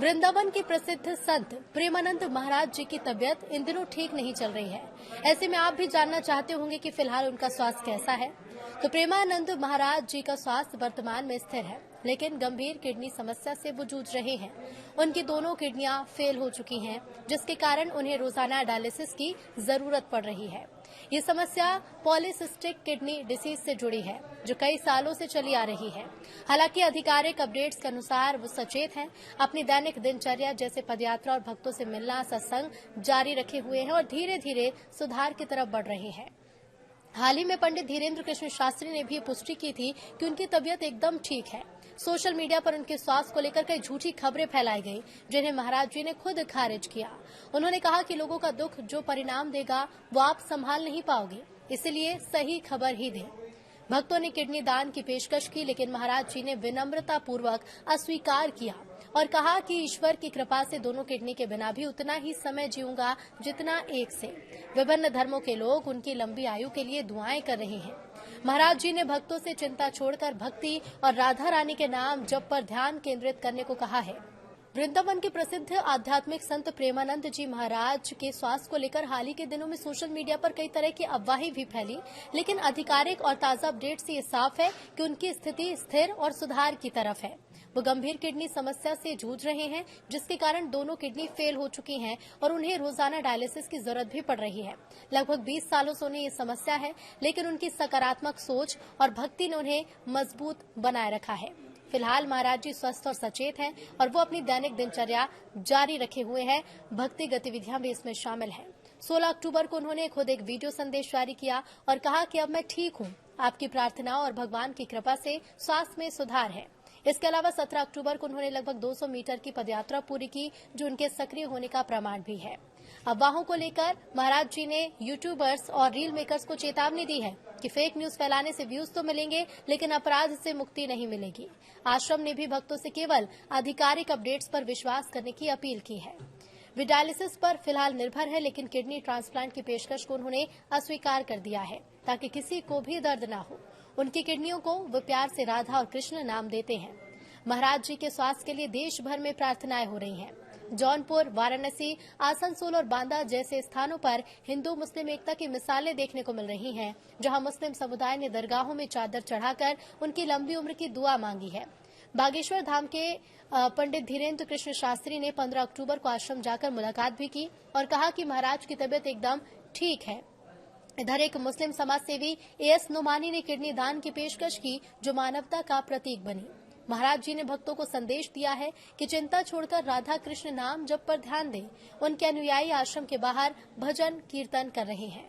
वृंदावन के प्रसिद्ध संत प्रेमानंद महाराज जी की तबीयत इन दिनों ठीक नहीं चल रही है। ऐसे में आप भी जानना चाहते होंगे कि फिलहाल उनका स्वास्थ्य कैसा है। तो प्रेमानंद महाराज जी का स्वास्थ्य वर्तमान में स्थिर है, लेकिन गंभीर किडनी समस्या से वो जूझ रहे हैं। उनकी दोनों किडनियां फेल हो चुकी हैं, जिसके कारण उन्हें रोजाना डायलिसिस की जरूरत पड़ रही है। ये समस्या पॉलीसिस्टिक किडनी डिसीज से जुड़ी है, जो कई सालों से चली आ रही है। हालांकि आधिकारिक अपडेट्स के अनुसार वो सचेत हैं, अपनी दैनिक दिनचर्या जैसे पदयात्रा और भक्तों से मिलना, सत्संग जारी रखे हुए हैं और धीरे धीरे सुधार की तरफ बढ़ रहे हैं। हाल ही में पंडित धीरेन्द्र कृष्ण शास्त्री ने भी पुष्टि की थी कि उनकी तबीयत एकदम ठीक है। सोशल मीडिया पर उनके स्वास्थ्य को लेकर कई झूठी खबरें फैलाई गई, जिन्हें महाराज जी ने खुद खारिज किया। उन्होंने कहा कि लोगों का दुख जो परिणाम देगा वो आप संभाल नहीं पाओगे, इसलिए सही खबर ही दें। भक्तों ने किडनी दान की पेशकश की, लेकिन महाराज जी ने विनम्रता पूर्वक अस्वीकार किया और कहा कि ईश्वर की कृपा से दोनों किडनी के बिना भी उतना ही समय जीऊंगा जितना एक से। विभिन्न धर्मों के लोग उनकी लंबी आयु के लिए दुआएं कर रहे हैं। महाराज जी ने भक्तों से चिंता छोड़कर भक्ति और राधा रानी के नाम जप पर ध्यान केंद्रित करने को कहा है। वृंदावन के प्रसिद्ध आध्यात्मिक संत प्रेमानंद जी महाराज के स्वास्थ्य को लेकर हाल ही के दिनों में सोशल मीडिया पर कई तरह की अफवाहें भी फैली, लेकिन आधिकारिक और ताजा अपडेट से ये साफ है कि उनकी स्थिति स्थिर और सुधार की तरफ है। वो गंभीर किडनी समस्या से जूझ रहे हैं, जिसके कारण दोनों किडनी फेल हो चुकी हैं और उन्हें रोजाना डायलिसिस की जरूरत भी पड़ रही है। लगभग 20 सालों से उन्हें ये समस्या है, लेकिन उनकी सकारात्मक सोच और भक्ति ने उन्हें मजबूत बनाए रखा है। फिलहाल महाराज जी स्वस्थ और सचेत हैं और वो अपनी दैनिक दिनचर्या जारी रखे हुए हैं। भक्ति गतिविधियां भी इसमें शामिल हैं। 16 अक्टूबर को उन्होंने खुद एक वीडियो संदेश जारी किया और कहा कि अब मैं ठीक हूं, आपकी प्रार्थनाओं और भगवान की कृपा से स्वास्थ्य में सुधार है। इसके अलावा 17 अक्टूबर को उन्होंने लगभग 200 मीटर की पदयात्रा पूरी की, जो उनके सक्रिय होने का प्रमाण भी है। अफवाहों को लेकर महाराज जी ने यूट्यूबर्स और रील मेकर्स को चेतावनी दी है कि फेक न्यूज फैलाने से व्यूज तो मिलेंगे, लेकिन अपराध से मुक्ति नहीं मिलेगी। आश्रम ने भी भक्तों से केवल आधिकारिक अपडेट्स पर विश्वास करने की अपील की है। वे डायलिसिस पर फिलहाल निर्भर है, लेकिन किडनी ट्रांसप्लांट की पेशकश को उन्होंने अस्वीकार कर दिया है, ताकि किसी को भी दर्द न हो। उनकी किडनियों को वे प्यार से राधा और कृष्ण नाम देते हैं। महाराज जी के स्वास्थ्य के लिए देश भर में प्रार्थनाएं हो रही हैं। जौनपुर, वाराणसी, आसनसोल और बांदा जैसे स्थानों पर हिंदू मुस्लिम एकता की मिसालें देखने को मिल रही हैं, जहां मुस्लिम समुदाय ने दरगाहों में चादर चढ़ाकर उनकी लंबी उम्र की दुआ मांगी है। बागेश्वर धाम के पंडित धीरेन्द्र कृष्ण शास्त्री ने 15 अक्टूबर को आश्रम जाकर मुलाकात भी की और कहा कि महाराज की तबीयत एकदम ठीक है। इधर एक मुस्लिम समाज सेवी एएस नोमानी ने किडनी दान की पेशकश की, जो मानवता का प्रतीक बनी। महाराज जी ने भक्तों को संदेश दिया है कि चिंता छोड़कर राधा कृष्ण नाम जप पर ध्यान दें। उनके अनुयायी आश्रम के बाहर भजन कीर्तन कर रहे हैं।